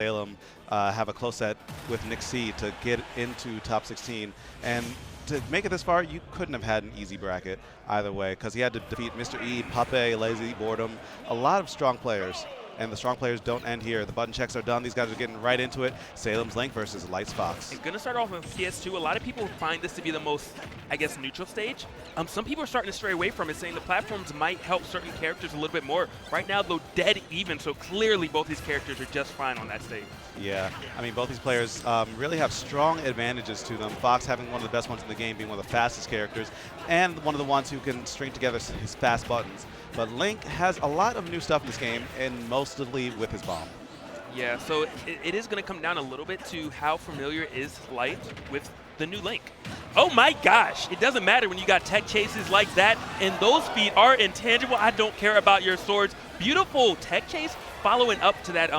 Salem have a close set with Nick C to get into top 16. And to make it this far, you couldn't have had an easy bracket either way, because he had to defeat Mr. E, Pape, Lazy, Boredom, a lot of strong players. And the strong players don't end here. The button checks are done. These guys are getting right into it. Salem's Link versus Light's Fox. It's going to start off with PS2. A lot of people find this to be the most, I guess, neutral stage. Some people are starting to stray away from it, saying the platforms might help certain characters a little bit more. Right now, though, dead even, so clearly both these characters are just fine on that stage. Yeah, I mean, both these players really have strong advantages to them. Fox having one of the best ones in the game, being one of the fastest characters, and one of the ones who can string together his fast buttons. But Link has a lot of new stuff in this game, and mostly with his bomb. Yeah, so it is going to come down a little bit to how familiar is Light with the new Link. Oh my gosh, it doesn't matter when you got tech chases like that, and those feet are intangible. I don't care about your swords. Beautiful tech chase following up to that,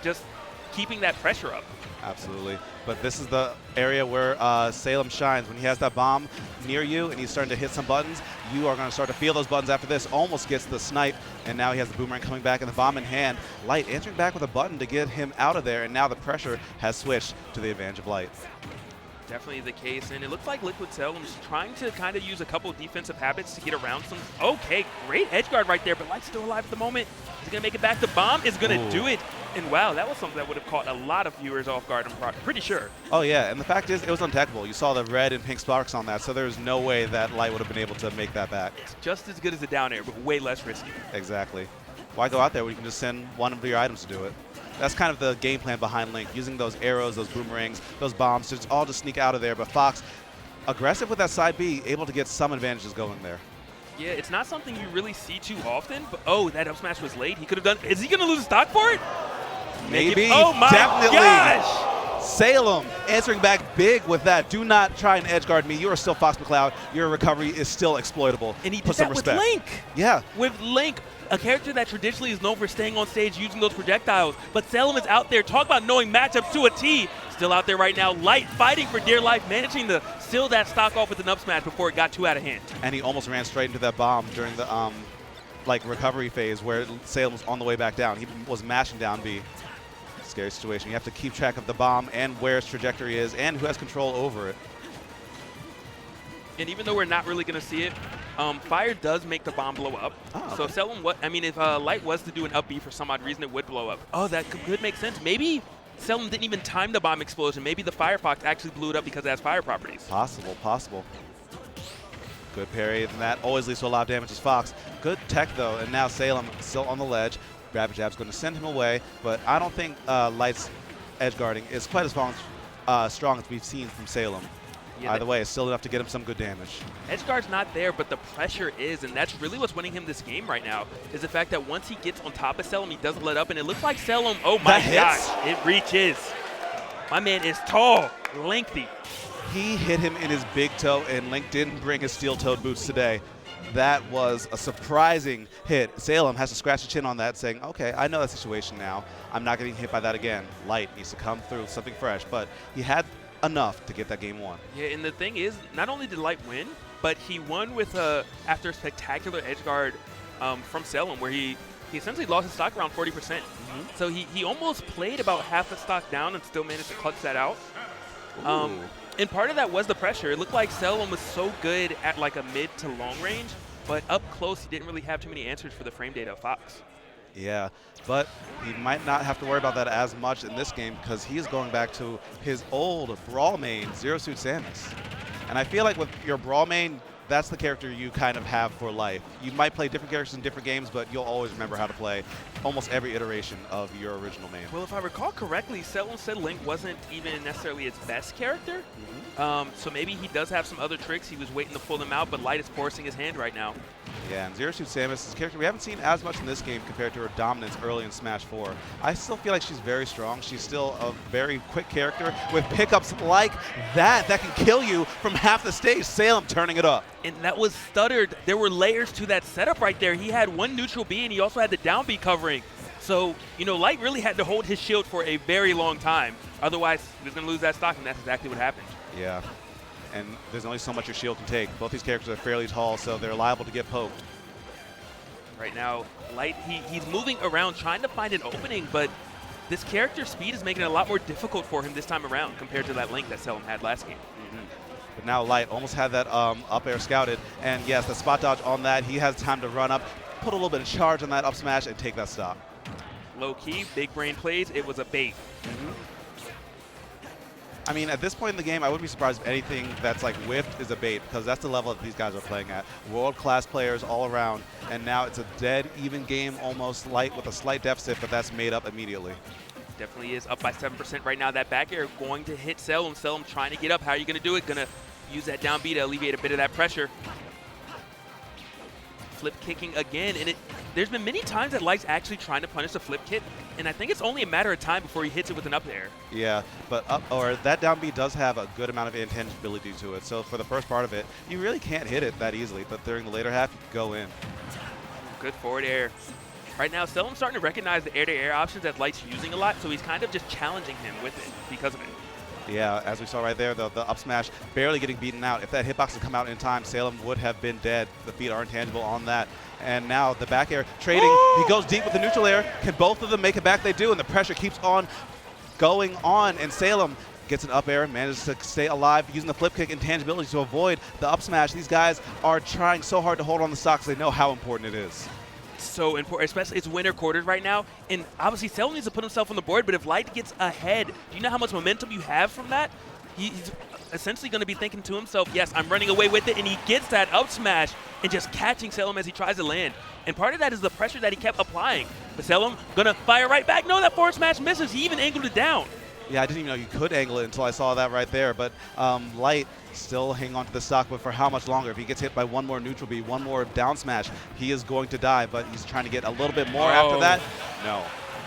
just keeping that pressure up. Absolutely. But this is the area where Salem shines. When he has that bomb near you and he's starting to hit some buttons, you are going to start to feel those buttons after this. Almost gets the snipe, and now he has the boomerang coming back and the bomb in hand. Light answering back with a button to get him out of there, and now the pressure has switched to the advantage of Light. Definitely the case, and it looks like Liquid Salem's trying to kind of use a couple of defensive habits to get around some. Okay, great edge guard right there, but Light's still alive at the moment. He's going to make it back. The bomb is going to do it. And wow, that was something that would have caught a lot of viewers off guard, I'm pretty sure. Oh yeah, and the fact is, it was untechable. You saw the red and pink sparks on that, so there's no way that Light would have been able to make that back. It's just as good as a down air, but way less risky. Exactly. Why go out there when you can just send one of your items to do it? That's kind of the game plan behind Link, using those arrows, those boomerangs, those bombs to all just sneak out of there. But Fox, aggressive with that side B, able to get some advantages going there. Yeah, it's not something you really see too often, but oh, that up smash was late. He could have done. Is he going to lose stock for it? Maybe. Oh my Definitely. gosh! Salem answering back big with that. Do not try and edge guard me. You are still Fox McCloud. Your recovery is still exploitable. And he did Put some that with respect. Link. Yeah. With Link, a character that traditionally is known for staying on stage using those projectiles. But Salem is out there. Talk about knowing matchups to a T. Still out there right now. Light fighting for dear life, managing to seal that stock off with an up smash before it got too out of hand. And he almost ran straight into that bomb during the recovery phase where Salem was on the way back down. He was mashing down B. Scary situation. You have to keep track of the bomb and where its trajectory is and who has control over it. And even though we're not really going to see it, fire does make the bomb blow up. Oh, okay. So Salem, if Light was to do an up B for some odd reason, it would blow up. Oh, that could make sense. Maybe Salem didn't even time the bomb explosion. Maybe the Firefox actually blew it up because it has fire properties. Possible, possible. Good parry, and that always leads to a lot of damage as Fox. Good tech, though, and now Salem still on the ledge. Rapid Jab's going to send him away, but I don't think Light's edge guarding is quite as strong as we've seen from Salem. Yeah, Either way, it's still enough to get him some good damage. Edge guard's not there, but the pressure is, and that's really what's winning him this game right now, is the fact that once he gets on top of Salem, he doesn't let up, and it looks like Salem, oh my gosh, it reaches. My man is tall, lengthy. He hit him in his big toe, and Link didn't bring his steel-toed boots today. That was a surprising hit. Salem has to scratch the chin on that, saying, okay, I know that situation now. I'm not getting hit by that again. Light needs to come through with something fresh, but he had enough to get that game won. Yeah, and the thing is, not only did Light win, but he won with after a spectacular edge guard from Salem, where he essentially lost his stock around 40%. So he almost played about half the stock down and still managed to clutch that out. And part of that was the pressure. It looked like Salem was so good at like a mid to long range, but up close he didn't really have too many answers for the frame data of Fox. Yeah, but he might not have to worry about that as much in this game because he is going back to his old Brawl main, Zero Suit Samus. And I feel like with your Brawl main, that's the character you kind of have for life. You might play different characters in different games, but you'll always remember how to play almost every iteration of your original main. Well, if I recall correctly, Salem said Link wasn't even necessarily his best character. So maybe he does have some other tricks. He was waiting to pull them out, but Light is forcing his hand right now. Yeah, and Zero Suit Samus is a character we haven't seen as much in this game compared to her dominance early in Smash 4. I still feel like she's very strong. She's still a very quick character with pickups like that can kill you from half the stage. Salem turning it up. And that was stuttered. There were layers to that setup right there. He had one neutral B, and he also had the down B covering. So, Light really had to hold his shield for a very long time. Otherwise, he was going to lose that stock, and that's exactly what happened. Yeah. And there's only so much your shield can take. Both these characters are fairly tall, so they're liable to get poked. Right now, Light, he's moving around trying to find an opening, but this character's speed is making it a lot more difficult for him this time around compared to that link that Salem had last game. But now Light almost had that up air scouted, and yes, the spot dodge on that, he has time to run up, put a little bit of charge on that up smash, and take that stock. Low key, big brain plays, it was a bait. I mean, at this point in the game, I wouldn't be surprised if anything that's like whiffed is a bait, because that's the level that these guys are playing at. World-class players all around, and now it's a dead, even game, almost Light with a slight deficit, but that's made up immediately. Definitely is up by 7% right now. That back air going to hit Salem. Salem trying to get up. How are you going to do it? Going to use that down B to alleviate a bit of that pressure. Flip kicking again, and there's been many times that Light's actually trying to punish the flip kick, and I think it's only a matter of time before he hits it with an up air. Yeah, but that down B does have a good amount of intangibility to it, so for the first part of it, you really can't hit it that easily, but during the later half, you can go in. Good forward air. Right now, Salem's starting to recognize the air-to-air options that Light's using a lot, so he's kind of just challenging him with it because of it. Yeah, as we saw right there, the up smash barely getting beaten out. If that hitbox had come out in time, Salem would have been dead. The feet are intangible on that. And now the back air trading. He goes deep with the neutral air. Can both of them make it back? They do, and the pressure keeps on going on. And Salem gets an up air, manages to stay alive using the flip kick intangibility to avoid the up smash. These guys are trying so hard to hold on the stocks. They know how important it is. So important, especially it's winter quarters right now, and obviously Salem needs to put himself on the board, but if Light gets ahead, do you know how much momentum you have from that? He's essentially going to be thinking to himself, yes, I'm running away with it, and he gets that up smash and just catching Salem as he tries to land. And part of that is the pressure that he kept applying. But Salem going to fire right back. No, that forward smash misses. He even angled it down. Yeah, I didn't even know you could angle it until I saw that right there. But Light still hanging on to the stock, but for how much longer? If he gets hit by one more neutral B, one more down smash, he is going to die. But he's trying to get a little bit more after that. No.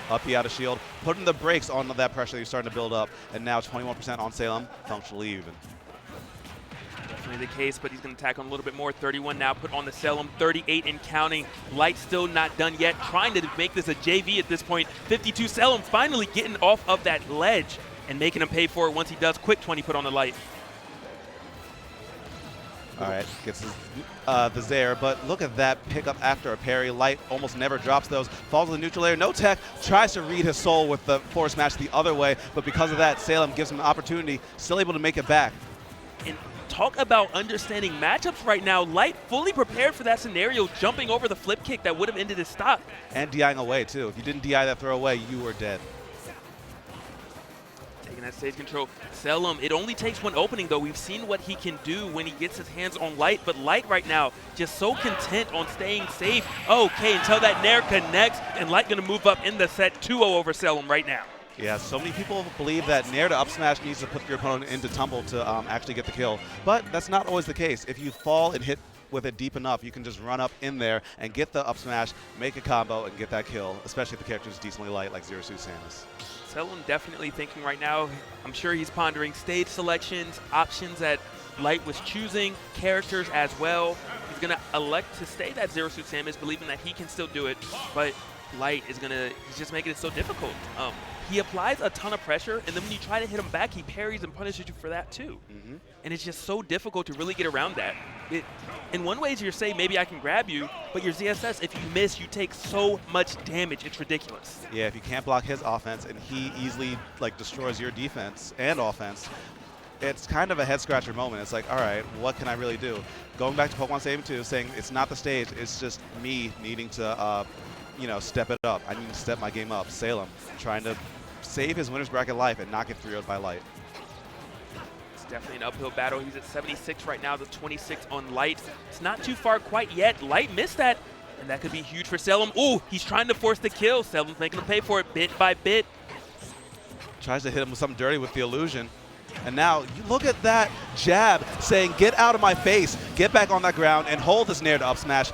Up B out of shield, putting the brakes on that pressure that you're starting to build up. And now 21% on Salem, functionally even. Definitely the case, but he's going to attack on a little bit more. 31 now put on the Salem, 38 and counting. Light still not done yet, trying to make this a JV at this point. 52 Salem finally getting off of that ledge and making him pay for it once he does. Quick 20 put on the Light. All right, gets the Zaire, but look at that pickup after a parry. Light almost never drops those. Falls to the neutral air, no tech, tries to read his soul with the forward smash the other way, but because of that, Salem gives him an opportunity, still able to make it back. And talk about understanding matchups right now. Light fully prepared for that scenario, jumping over the flip kick that would have ended his stop. And DIing away, too. If you didn't DI that throw away, you were dead. Taking that stage control. Salem, it only takes one opening, though. We've seen what he can do when he gets his hands on Light, but Light right now just so content on staying safe. Okay, until that Nair connects, and Light going to move up in the set 2-0 over Salem right now. Yeah, so many people believe that Nair to up smash needs to put your opponent into tumble to actually get the kill, but that's not always the case. If you fall and hit with it deep enough, you can just run up in there and get the up smash, make a combo, and get that kill, especially if the character is decently light like Zero Suit Samus. Salem definitely thinking right now, I'm sure he's pondering stage selections, options that Light was choosing, characters as well. He's going to elect to stay that Zero Suit Samus, believing that he can still do it, but Light is he's just making it so difficult. He applies a ton of pressure, and then when you try to hit him back, he parries and punishes you for that too. And it's just so difficult to really get around that. In one way, you're saying, maybe I can grab you, but your ZSS, if you miss, you take so much damage. It's ridiculous. Yeah, if you can't block his offense and he easily destroys your defense and offense, it's kind of a head-scratcher moment. It's like, all right, what can I really do? Going back to Pokemon Stadium 2, saying it's not the stage, it's just me needing to step it up. I need to step my game up. Salem trying to save his winner's bracket life and not get 3-0'd by Light. It's definitely an uphill battle. He's at 76 right now, the 26 on Light. It's not too far quite yet. Light missed that, and that could be huge for Salem. Ooh, he's trying to force the kill. Salem's making him pay for it bit by bit. Tries to hit him with something dirty with the illusion. And now, you look at that jab saying, get out of my face, get back on that ground, and hold this Nair to up smash.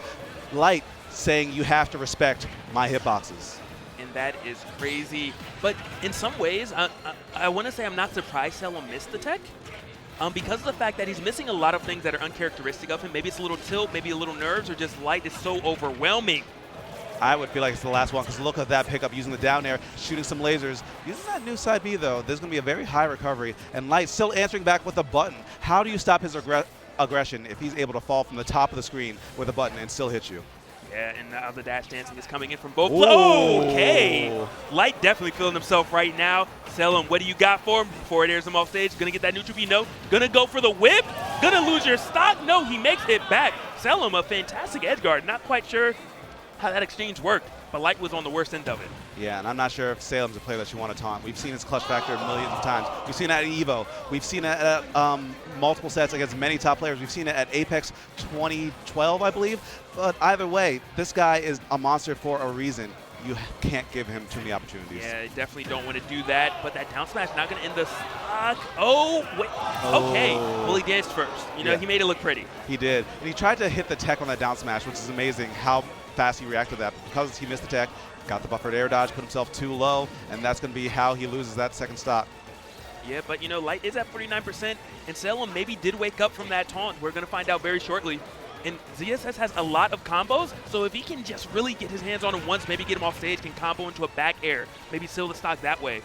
Light saying you have to respect my hitboxes. And that is crazy. But in some ways, I want to say I'm not surprised Salem missed the tech. Because of the fact that he's missing a lot of things that are uncharacteristic of him. Maybe it's a little tilt, maybe a little nerves, or just Light is so overwhelming. I would feel like it's the last one, because look at that pickup using the down air, shooting some lasers. Using that new side B, though, there's going to be a very high recovery. And Light still answering back with a button. How do you stop his aggression if he's able to fall from the top of the screen with a button and still hit you? Yeah, and now the dash dancing is coming in from both. Ooh. Okay. Light definitely feeling himself right now. Salem, what do you got for him before it airs him off stage? Gonna get that neutral B? No. Gonna go for the whip? Gonna lose your stock? No, he makes it back. Salem, a fantastic edge guard. Not quite sure how that exchange worked, but Light was on the worst end of it. Yeah, and I'm not sure if Salem's a player that you want to taunt. We've seen his clutch factor millions of times. We've seen it at EVO. We've seen it at multiple sets against many top players. We've seen it at Apex 2012, I believe. But either way, this guy is a monster for a reason. You can't give him too many opportunities. Yeah, definitely don't want to do that, but that down smash not going to end the stock. Oh, wait. Okay. Well, he danced first. You know, he made it look pretty. He did. And he tried to hit the tech on that down smash, which is amazing how fast he reacted to that. Because he missed the tech, got the buffered air dodge, put himself too low, and that's going to be how he loses that second stock. Yeah, but, you know, Light is at 49%, and Salem maybe did wake up from that taunt. We're going to find out very shortly. And ZSS has a lot of combos, so if he can just really get his hands on him once, maybe get him off stage, can combo into a back air, maybe seal the stock that way,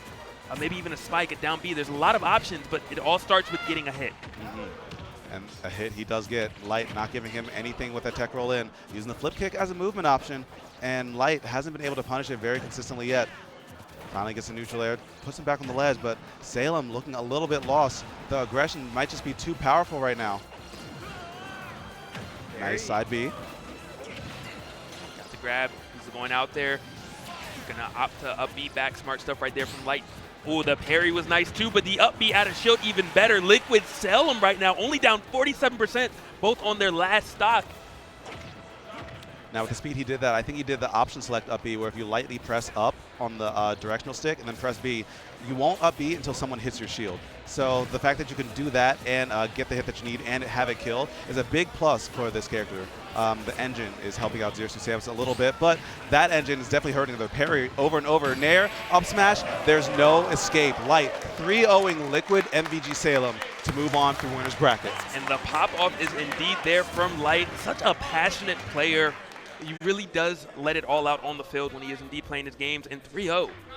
maybe even a spike at down B. There's a lot of options, but it all starts with getting a hit. And a hit he does get. Light not giving him anything with that tech roll in, using the flip kick as a movement option, and Light hasn't been able to punish it very consistently yet. Finally gets a neutral air, puts him back on the ledge, but Salem looking a little bit lost. The aggression might just be too powerful right now. Nice side B. Got the grab. He's going out there. Gonna opt to up B back. Smart stuff right there from Light. Oh, the parry was nice too, but the up B out of shield even better. Liquid Salem right now, only down 47%, both on their last stock. Now with the speed he did that, I think he did the option select up B, where if you lightly press up on the directional stick and then press B, you won't up B until someone hits your shield. So the fact that you can do that and get the hit that you need and have it kill is a big plus for this character. The engine is helping out Zero Suit Samus a little bit, but that engine is definitely hurting the parry over and over. Nair, up smash, there's no escape. Light 3-0ing Liquid MVG Salem to move on through winner's bracket. And the pop-off is indeed there from Light. Such a passionate player. He really does let it all out on the field when he is indeed playing his games, and 3-0.